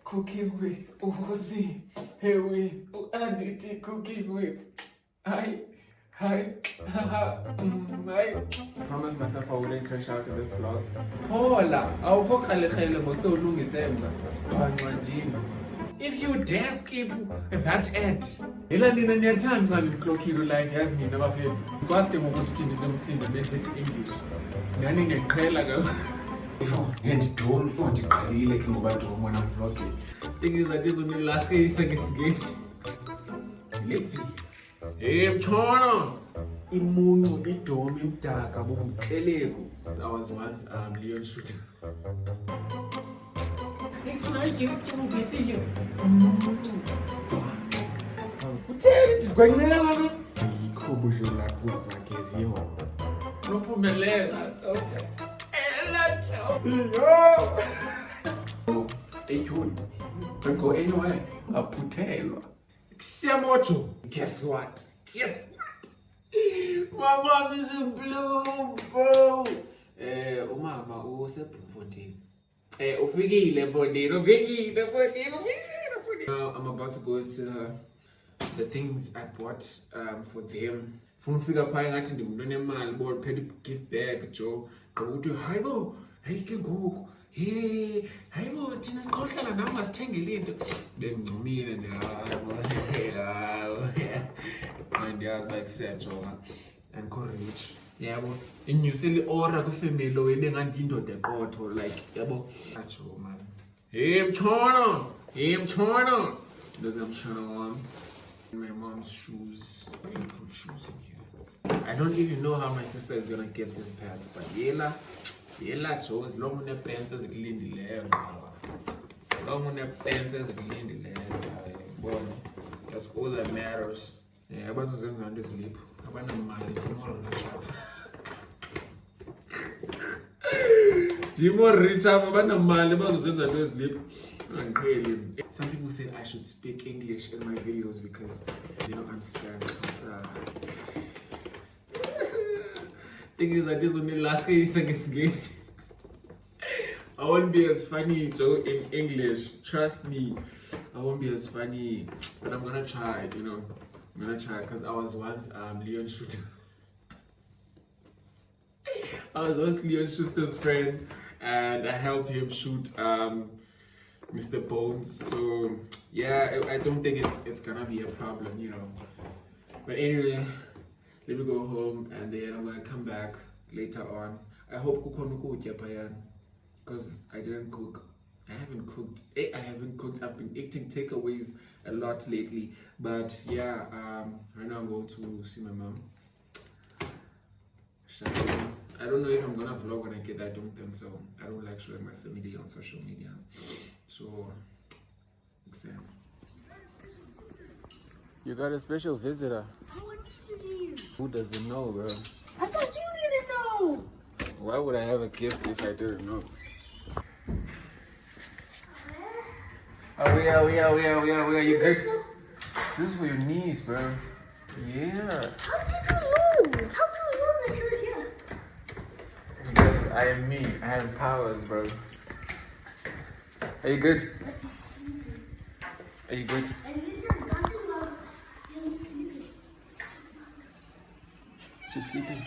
cooking with Uzi, hey with Aditi, cooking with hi. I promised myself I wouldn't crash out in this vlog. Hola, if you dare skip that ad, ela nina niyathanda ngiclockile live yazi nina bafethu. Kwazi ke ngokuthi ndinomsindo bethethe English. Nani ngiyaxhela kakhulu. Ndiqalile ke ngoba ndibona vlogging. Ingiza ndizonilahisa ngesingesi. Levi. Mtshana. Imuncu, idomi, imdaka, bobuqeleko. I was once Leon shooter. It's not YouTube, it's you. Kutheni ndikwancela na? Yikho bujolakho zakhe ziwa. Nophumelela, so. Stay tuned. Don't go anywhere. Aphuthelwa. Siyamojo. Guess what? My mom is in blue, bro. Umama useBloemfontein. Ufikile Fontein. I'm about to go see her. The things I bought for them. Funa ufika phaya ngathi ndimuntu onemali bo phethe gift bag Joe. Qokuthi hayibo, hey ke ngoku. Hey, hayibo thina sikhohlala nawe ngasithengele into. Bengicumile nje and like set and courage. Yabo. Inyusele ora ku family lo ebengathi indoda eqotho like yabo. Acho man. Hey mtshana. Does mtshana wami. My mom's shoes. I put shoes in here. I don't even know how my sister is gonna get these pants, but yela Joe, as long as pants as kulindileyo ngqaba. As long as pants as kulindileyo. That's all that matters. Yeah, abazozenza into sleep. Abanamali Timo rich up abanamali abazozenza into sleep. Some people said I should speak English in my videos because they don't understand. Thing is, I just want to laugh ngesingesi. I won't be as funny Joe in English. Trust me, I won't be as funny, but I'm gonna try. I'm gonna try because I was once Leon Shooter. I was once Leon Schuster's friend, and I helped him shoot Mr. Bones. So yeah, I don't think it's gonna be a problem, But anyway, let me go home and then I'm gonna come back later on. I hope kukhona ukutya phayana because I didn't cook. I haven't cooked. I've been eating takeaways a lot lately. But yeah, right now I'm going to see my mom. I don't know if I'm gonna vlog when I get that. I don't think so. I don't like showing my family on social media. So, exam. You got a special visitor. What message you? Who doesn't know, bro? I thought you didn't know. Why would I have a gift if I didn't know? Oh yeah. You good? This is for your niece, bro. Yeah. How did you know? How do you know this was here? Because I am me. I have powers, bro. Are you good? Are you good? She's sleeping.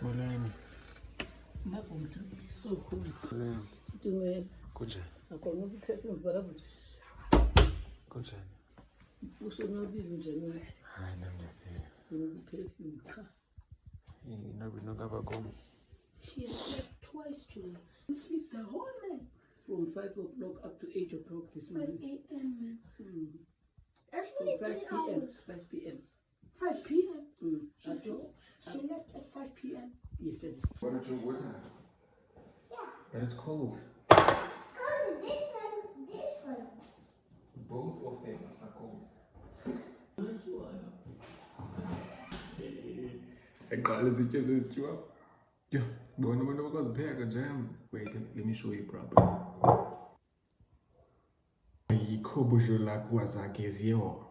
Molweni. So cool. Molweni. Kunjani? Akona ukuphefumula barabuthi. Kunjani? Usonwabile njani? Hayi namnyaphela. Ukuphefumula cha. Inokaba kom. She has slept twice today. Sleep the whole night. From 5 o'clock up to 8 o'clock this 5 morning. a.m. man. That's From only 5 3 p.m. hours. 5 p.m. 5 p.m. She left at 5 p.m. Yesterday. Want to drink water? Yeah. But it's cold. Go to this one. Both of them are cold. Eqala izitya zetyiwa. Yeah, bona abantu abakwazipheka jam. Wait, let me show you properly. Yikho bujolakho zakhe ziwa.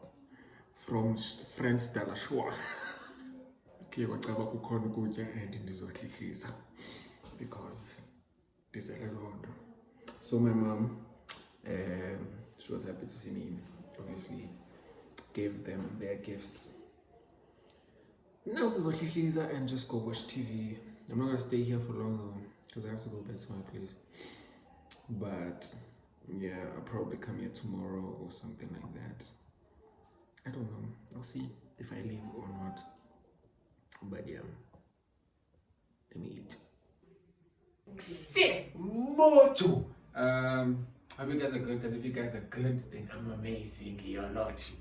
From friends Dalashwa. Kuye kwacaba kukhona ukutya and ndizohlihlisa because ndizele loo nto. So my mom, she was happy to see me, obviously gave them their gifts. Now sizohlihlisa and just go watch TV. I'm not gonna stay here for long though, because I have to go back to my place. But yeah, I'll probably come here tomorrow or something like that. I don't know. I'll see if I leave or not. But yeah, let me eat. Sick moto. Hope you guys are good, because if you guys are good, then I'm amazing. You're not.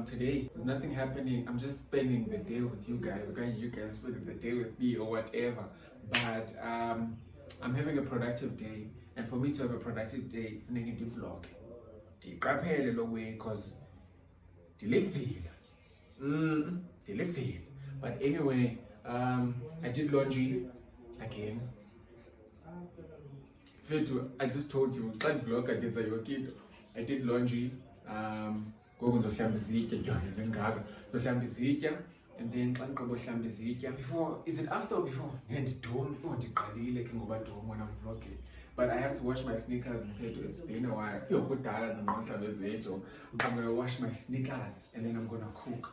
Today there's nothing happening. I'm just spending the day with you guys. Okay, you guys spending the day with me or whatever. But I'm having a productive day, and for me to have a productive day, I need to vlog. Ndiqaphele lo way, because ndilivile. Ndilivile. But anyway, I did laundry again. I just told you, that vlog I did I did laundry. Ngoku ndohlamba izitya jonge zingaka. Ndohlamba izitya, and then xa ndiqobo hlamba izitya, before, is it after or before? Ndiqalile ke ngoba dom when I'm vlogging. But I have to wash my sneakers. It's been a while. I'm gonna wash my sneakers and then I'm gonna cook.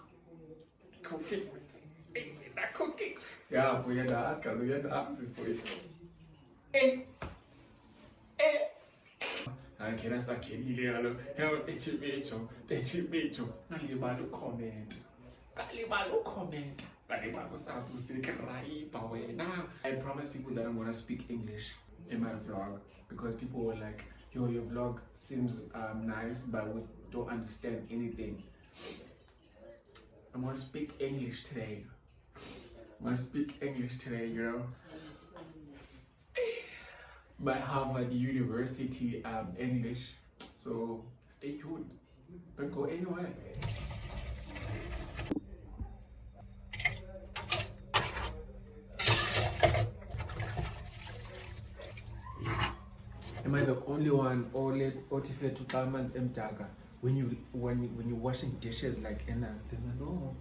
Cooking. Not cooking. Yeah, we're gonna ask her. We're gonna ask for it. I can't start killing you. Comment. I promise people that I'm gonna speak English in my vlog, because people were like, yo, your vlog seems nice, but we don't understand anything. I'm gonna speak English today. You know. By Harvard University English. So stay tuned. Don't go anywhere. Am I the only one or Otife to Kalman's Mdaga when you're washing dishes like in a no?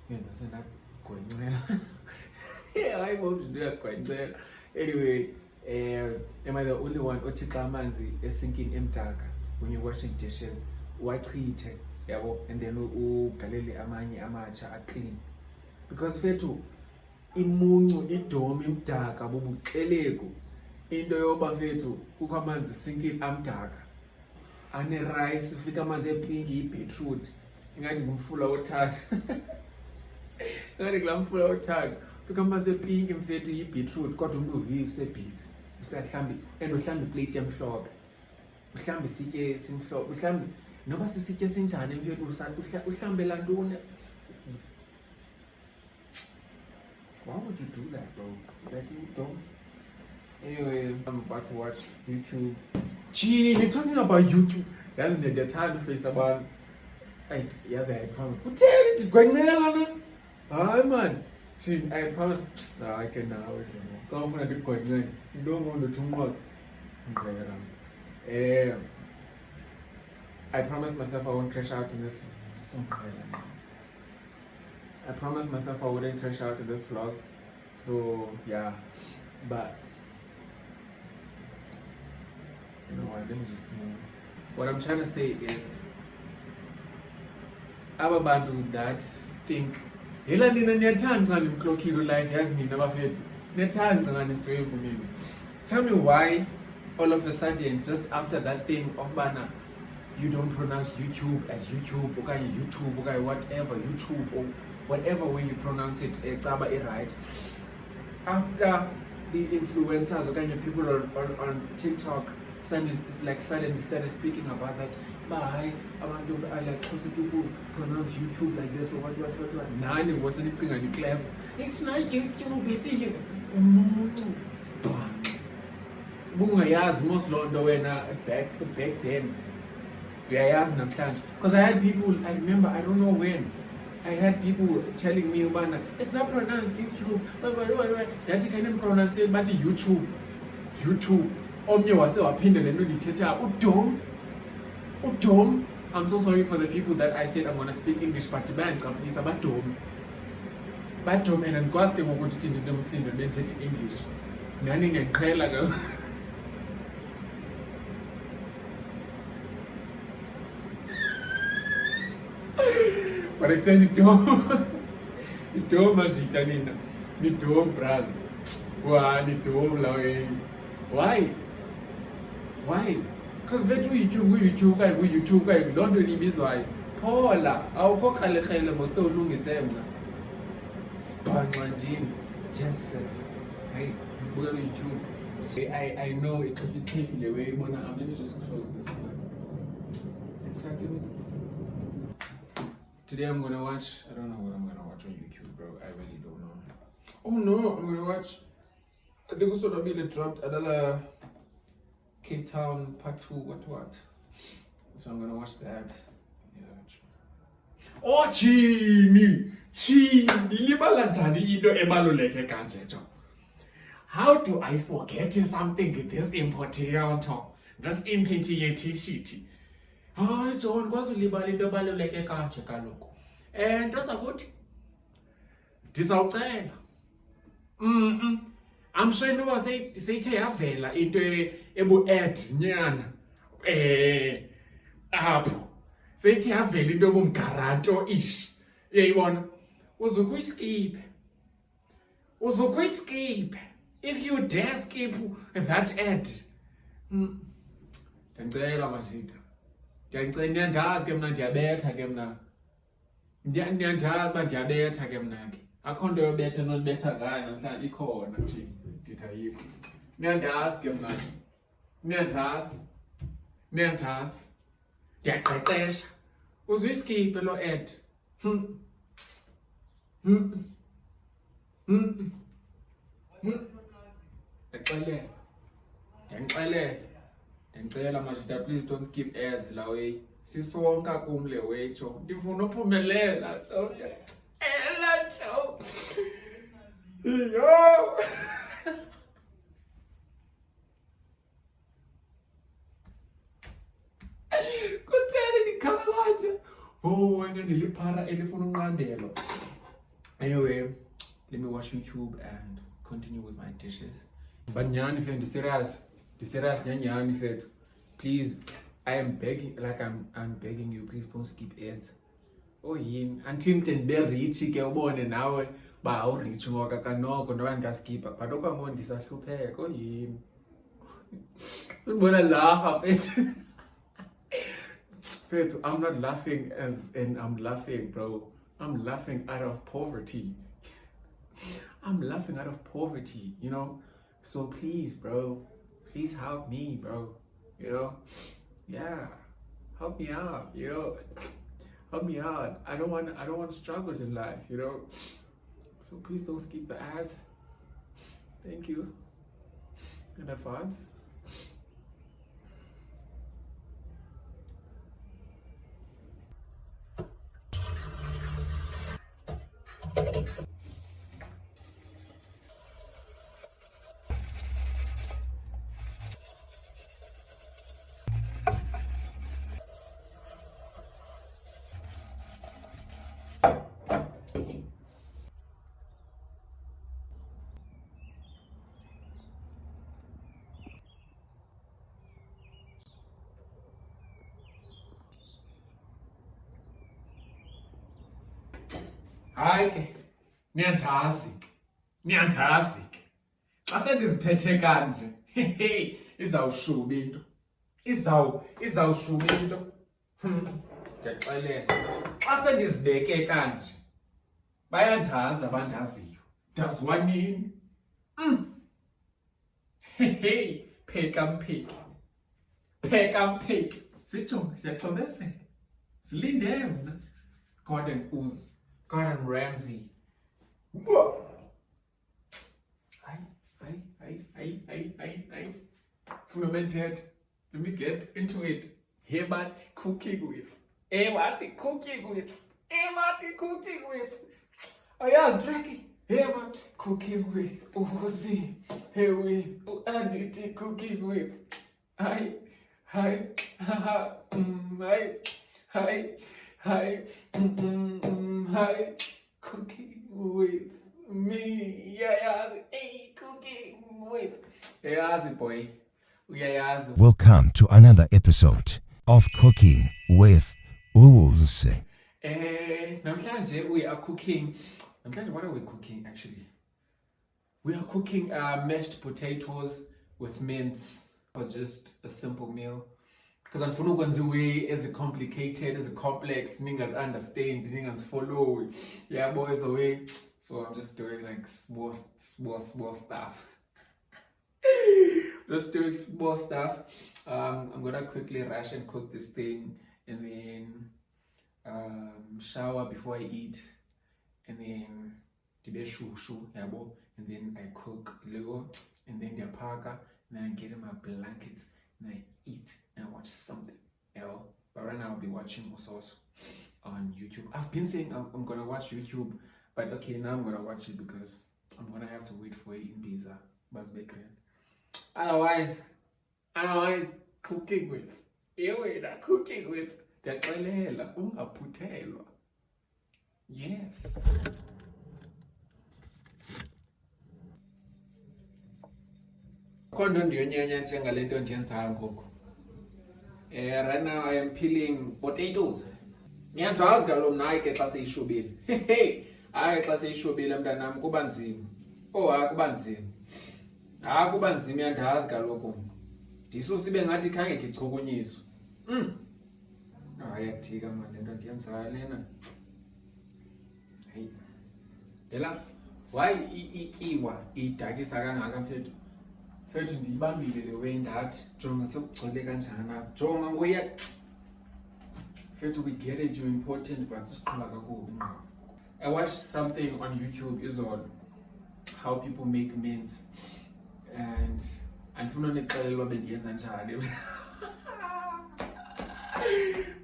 Yeah, that's not going well. Yeah, I hope it's quite well. Anyway, am I the only one Oti Kalman's is sinking Mdaga when you're washing dishes? What treat? And then galele amanye amacha are clean. Because fetu imuncu idomi imdaka bobuxeleko into yoba fethu kukho amanzi sinking amdaka ane rice ufika amanzi epinki ibeetroot ingathi ngumfula othathu ingathi kulaa mfula othathu ufika amanzi epinki mfethu ibeetroot kodwa umntu usebhizi usahlambi and uhlamba iplate emhlophe uhlamba isitye esimhlophe uhlamba noba sisitye sinjani mfethu uhlambela ntoni. Why would you do that, bro? Like, you don't. Anyway, I'm about to watch YouTube. Gee, you're talking about YouTube. That's the time to face about. Yes, I promise. Who tell it? Going ah, man. Gee, I promise. I can now. Come for a bit going. You don't want the 2 months. Okay, I promised myself I won't crash out in this. I promised myself I wouldn't crash out in this vlog, so yeah, but you know what, let me just move. What I'm trying to say is, ababantu that think, hela nina niyathanda nimklokile life yazi nina bafethu, niyathanda ngani ntswembu nina. Tell me why all of a sudden, just after that thing of bana, you don't pronounce YouTube as YouTube, okay, YouTube, okay, whatever, YouTube, or whatever way you pronounce it, right? After the influencers, okay, people on TikTok suddenly started speaking about that. Bye, I want to like people pronounce YouTube like this or what. None, it wasn't anything clever. It's not YouTube, it's you. Bungayazi most londo wena back then. Because I had people, I remember, I don't know when, I had people telling me, it's not pronounced YouTube, that you can't pronounce it, but YouTube. Omnye wase waphinde lento ndithetha udom. I'm so sorry for the people that I said I'm going to speak English, but bayangicaphukisa badom and andikwazi ke ngoku ndithi ndinomsindo bendithethe English. Nani ndiyayiqhela ke. But ekuseni idom. Idom mashita nina. Nidom brother. Wa nidom la we. Why? Because vethu YouTube kayi loo nto ibizwayo. Phola, awukho krelekrele moske ulungise mna. Sibhanqa njini. Jesus. Hey, bukela YouTube. I know it's a bit tricky the way, but let me just close this one. In fact, today I'm gonna watch. I don't know what I'm gonna watch on YouTube, bro. I really don't know. Oh no, I'm gonna watch. I think also Nabila dropped another Cape Town Part 2. What? So I'm gonna watch that. Yeah. Oh, chini, libala njani into ebaluleke kanje jo. How do I forget something this important? This important t-shirt. Hayi John, kwazi ulibala into ebaluleke kanje kaloku. Nto sakuthi ndizawucela. I'm sure noba seyithe yavela into ebu-ad nyana. Apho. Seyithe yavela into ebumgaranto ish. Uyayibona? Uzukuyiskiphe. If you dare skip that ad. Ndicela mashita. Niyandazi ke mna ndiyabetha ke mna. Niyandazi uba ndiyabetha ke mna ke. Akho nto yobetha nolibetha ngayo namhlanje ikhona nje. Ndithi ayikho. Niyandazi ke mna. Niyandazi. Ndiyaqeqesha. Uzuyiskiphe lo ad. Ndicela mashita, please don't skip ads la way. Sisonka kumle wethu. Ndifuna uphumelela so. Ela cho. Yo. Kutheni ndikhalalaje? Oh, wena ndiliphara elifuna unqandelo. Anyway, let me watch YouTube and continue with my dishes. But nyani fethu, serious nyani fethu. Please, I am begging, like I'm begging you, please don't skip ads. Oh yini, until ndibe rich ke ubone nawe ba awurich ngoka kanoko ndoba ndikaskipa, but okwangoku ndisahlupheka. Oh yini. Sibona laugh fethu. Fethu, I'm not laughing as in I'm laughing, bro. I'm laughing out of poverty. I'm laughing out of poverty, you know? So please, bro, please help me, bro, you know? Yeah, help me out, you know? Help me out. I don't want to struggle in life, you know? So please don't skip the ads. Thank you in advance. Hayi ke, niyandazi ke. Xa sendiziphethe kanje, izawushuba into. Izawushuba into. Ndiyaxelela. Xa sendizibeke kanje, bayandazi abandaziyo. Ndaziwa nini? Pheka mpheki. Sijonge, siyaxolesela. Silinde mna. Gordon Ramsay. Hayi. Fermented. Let me get into it. Here what cooking with. Oh yes, drinking. Here what cooking with. Uzi. Here with. Anditi cooking with. Hi. Hi, cooking with me. Hey, cooking with. Uyayazi boy. Uyayazi. Welcome to another episode of Cooking with Uzi. Namhlanje we are cooking. Namhlanje, what are we cooking actually? We are cooking mashed potatoes with mince, or just a simple meal. Because I'm going to way as complicated, as complex, niggas understand, niggas follow. Yeah, boys away. So I'm just doing like small stuff. Just doing small stuff. I'm gonna quickly rush and cook this thing, and then shower before I eat, and then dibe shushu, yabo, and then I cook little, and then diapaka, and then I get in my blankets and I eat and I watch something, you know. But right now I'll be watching also on YouTube. I've been saying I'm gonna watch YouTube, but okay, now I'm gonna watch it because I'm gonna have to wait for it in pizza, Buzz Bakery. Otherwise, cooking with ndiyaxelela ungaphuthelwa. Yes. Kondo ndiyonyanya njengale nto ndiyenzayo ngoku. Right now I am peeling potatoes. Ngiyajazi kaloku naye ke xa seyishubile. Hayi xa seyishubile mntanam kuba nzima. Hayi kuba nzima. Hayi kuba nzima, iyandazi kaloku. Ndisusa ibe ngathi khange ngichukunyiswe. Hayi yathika mani le nto ndiyenzayo lena. Hayi. Yela, why ityiwa idakisa kangaka mfethu? Mfethu ndiyibambile le way ndathi jonga sekugcwele kanjani apha. Jonga ngoya. Mfethu we get it, you're important, but siqhuba kakubi ngqo. I watched something on YouTube is on how people make mince, and andifuna unixelela bendiyenza njani.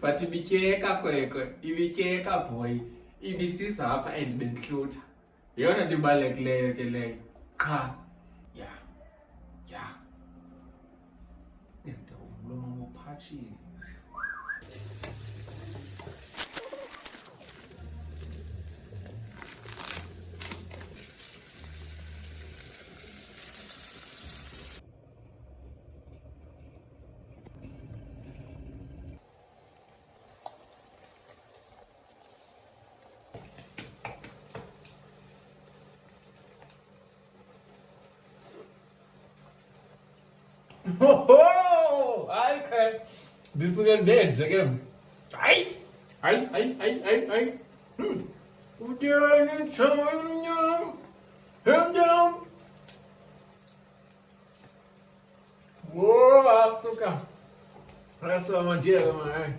But ibityeka kwekwe, ibityeka boy, ibisiza apha and bendihlutha. Yeyona nto ibalulekileyo ke leyo. Qha. Yeah, ndiyawuvula mama uphatshile. Hayi ke ndisuke ndenje ke. Hayi utheni thanya hemdela asuka asawamandiyeka man.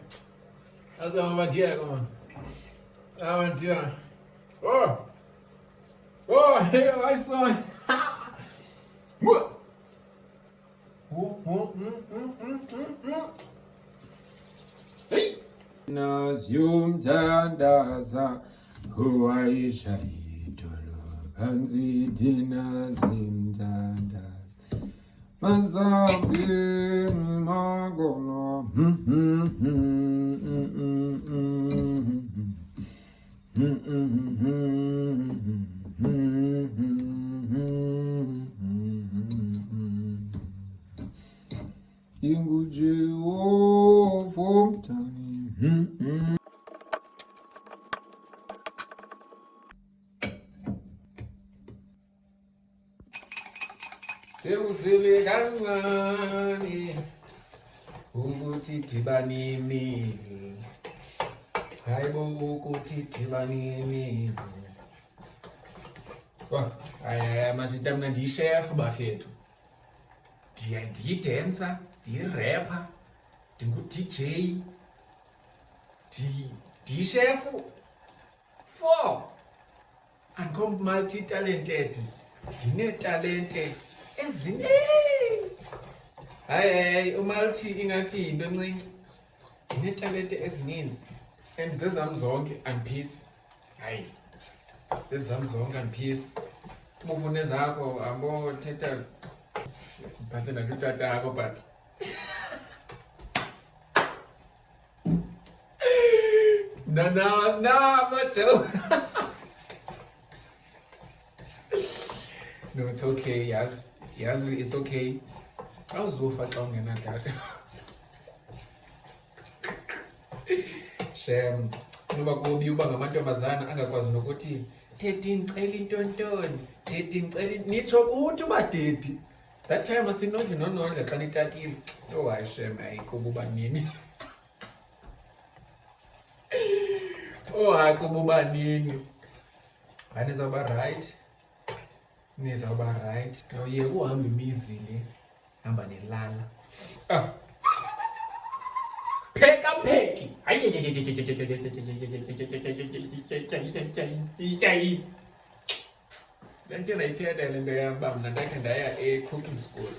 Asawamandiyeka man. Awandiyeka. Hey, I saw it. Hey! Nazyumthandaza huwaisha idolo kanzi dina zimthandaza mazambini magolo Jehova mtani. Teuzile kancane ukuthi dibanini. Hayibo ukuthi dibanini. Mashita mna ndiyishefu bafethu. Ndiyidancer, ndiyirapper, ndingu-DJ, ndiyishefu. 4. Andikho multi-talented. Ndineetalente ezininzi. Hayi umulti ingathi yinto encinci. Ndineetalente ezininzi. And zezam zonke andiphizi. Hayi. Zezam zonke andiphizi. Ubufune zakho abo thetha but ndakutatakho but no, I'm not joking. No, it's okay, yes, it's okay. Awuzofa xa ungenadata. Shem, noba kubi uba ngamantombazana angakwazi nokuthi teti ndicela intontoni, teti ndicela nitsho kuthi uba teti. That time asinondle nonondle xa nitakile. Oh hayi shem hayi kuba uba nini. Oh hayi kuba uba nini. Hayi nizawuba right. Nizawuba right. Yeke uhamba imizi le. Hamba nelala. Ah. Pheka pheki. Hayi. Lento nayithetha lento yamba mna ndakhe ndaya cooking school.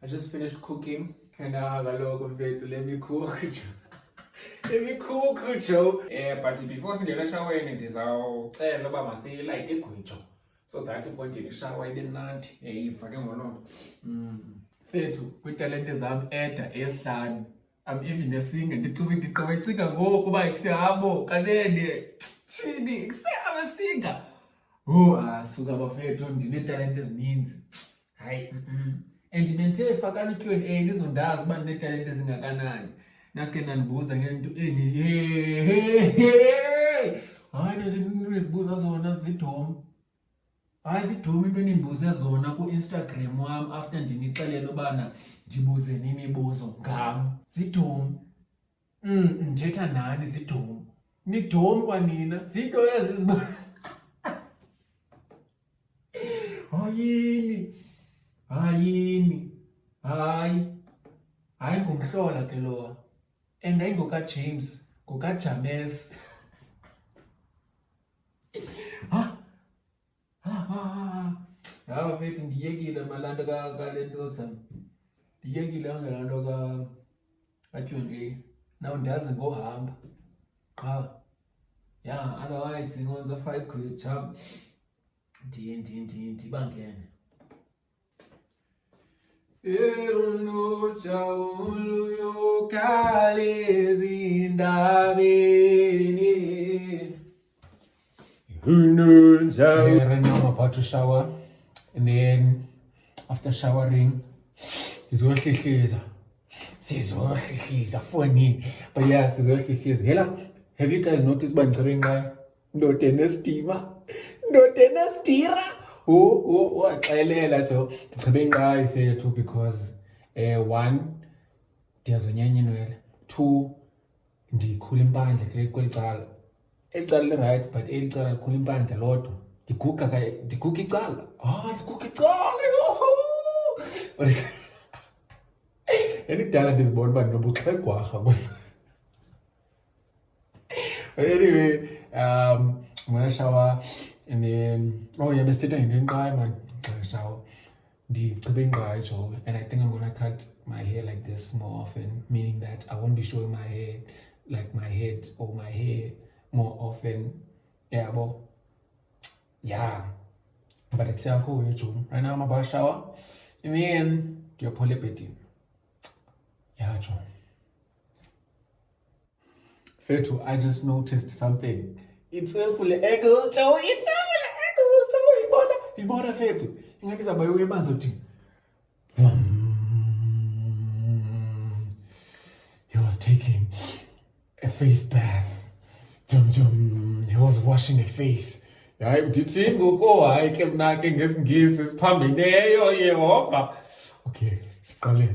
I just finished cooking. Kaloku mfethu let me cook. Let me cook Joe. But before singena eshaweni ndizawucela uba masilayite igwijo so that ifondini ishawa ibe mnandi ifake ngolonto. Mfethu kwiitalente zam eda esihlanu. I'm even esinga ndicinga ngoku uba kusihabo kanene thini kusihamba singa. Suka bafethu ndinetalente ezininzi. Hayi and ndithe fakana Q&A nizondazi uba ndinetalente ezingakanani. Naske nandibuza ngento hayi nezinto ezibuza zona zidom. Hayi zidom into enimbuze zona ku-Instagram wam after ndinixelela ubana ndibuze nemibuzo ngam. Zidom. Ndithetha nani zidom. Nidom kwanina. Zinto ezizibuza. Hayini. Hayi ngumhlola ke lowa. And ayingoka James, ngoka James. Fethu ndiyekile malando kalento zam. Ndiyekile angelanto ka-Q&A. Now ndazi ngohamba. Yeah, otherwise ngonza 5 quid jump. Ndibangene. Unoja uluyo kalezi ndabeni. Right now I'm about to shower, and then after showering, sizohlihlisa fonini. But yeah, sizohlihlisa. Hela, have you guys noticed uba ngicebe ngayo? Ndoda enestima, ndoda enesitira. Waxelela so ndichebe ngayo fethu because 1 ndiyazonyanya inwele, 2 ndikhula impandla kweli cala. Ecala li-right but eli cala likhula impandla lodwa. Ndiguga icala. Ndiguga icala. Endikudala ndizibona uba ndinobuxhegwarha kwenza. But anyway, I'm gonna shower and then besithetha ngento enqayi man shower. Ndichebe ngayo and I think I'm gonna cut my hair like this more often, meaning that I won't be showing my hair like my head or my hair more often. Yeah, but it's cool. Right now I'm about to shower and then do a polybeti. Yeah, John. Fetu, I just noticed something. It's a full ego, Joe. It's a full ego, Joe. Ibona Fetu. Ingathi zabaye uyebanza uthi. He was taking a face bath. He was washing the face. Hayi ndithi ngoko hayi ke mna ke ngesingisi siphambeneyo Yehova. Okay, siqale.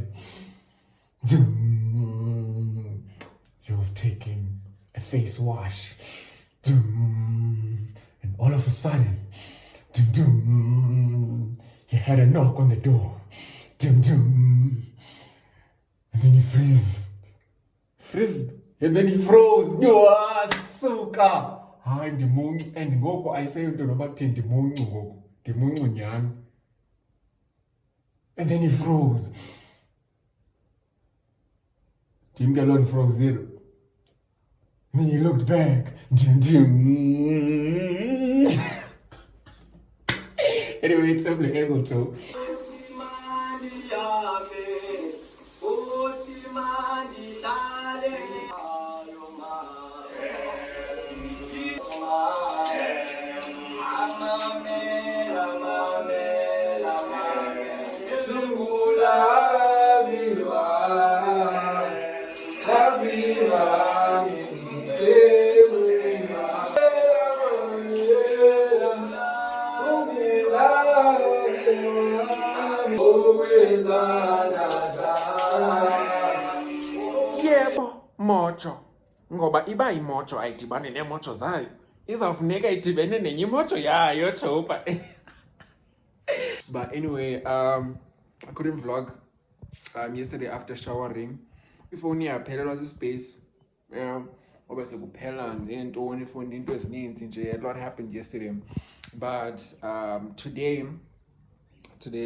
He was taking a face wash. And all of a sudden, he had a knock on the door. And then he freezed. And then he froze. Suka. Hayi ndimuncu and ngoko ayiseyonto noba kuthini ndimuncu ngoku. Ndimuncu nyhani. And then he froze. Tim Gallon froze zero. And then he looked back. Anyway, it's simply able to. Yeah. Yebo, mojo. Ngoba iba imojo ayidibane neemojo zayo. Izawufuneka idibene nenye imojo yayo, Chopa. But anyway, I couldn't vlog yesterday after showering. Ifoni yaphelelwa sispace. Oba sekuphela ngeentoni ifoni into ezininzi nje. A lot happened yesterday. But today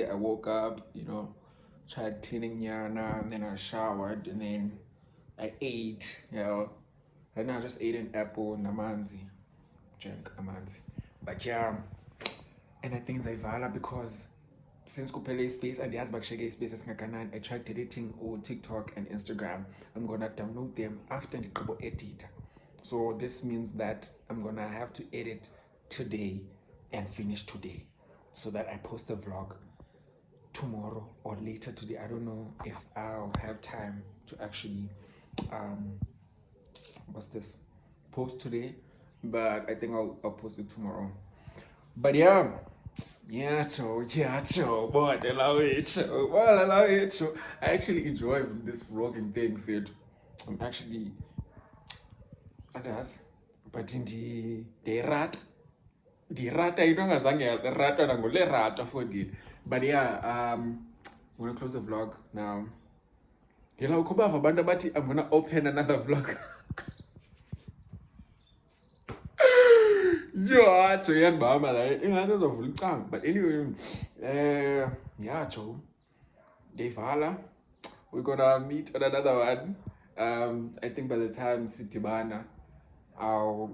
I woke up, you know, tried cleaning Nyana, and then I showered, and then I ate, you know. Right now I just ate an apple namanzi. Drank amanzi. But yeah, and I think Zaivala because since kuphele space and has bakshege space esingakanani, I tried deleting all TikTok and Instagram. I'm gonna download them after the couple edit. So this means that I'm gonna have to edit today and finish today so that I post the vlog tomorrow or later today. I don't know if I'll have time to actually post today, but I think I'll post it tomorrow. But yeah, so boy, I love it. So I actually enjoy this vlogging thing, fit. I'm actually others, but in the rata you know ngazange rata nangole rata for it. But yeah, I'm gonna close the vlog now. I'm gonna open another vlog. Yeah, so but anyway, yeah, so Devala, we're gonna meet on another one. I think by the time Sitibana, I'll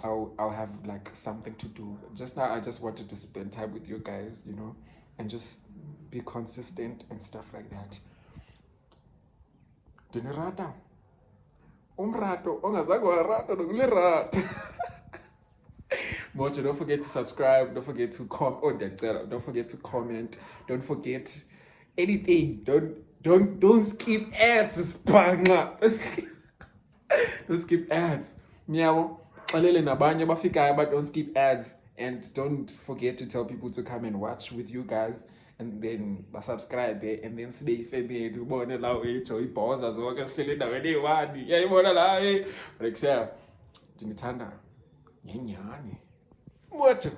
have like something to do. Just now I just wanted to spend time with you guys, you know, and just be consistent and stuff like that. Dinarata. Umrato, ongazagwa rata. Mojo, don't forget to subscribe, don't forget to don't forget to comment, don't forget anything. Don't skip ads, Spanga. Don't skip ads. Meow. But don't skip ads, and don't forget to tell people to come and watch with you guys, and then subscribe and then stay family. You wanna allow it or pause as well as feeling that any one. Yeah, you wanna allow it. Like, sir, Jimitana. Nyanyani. Mojo.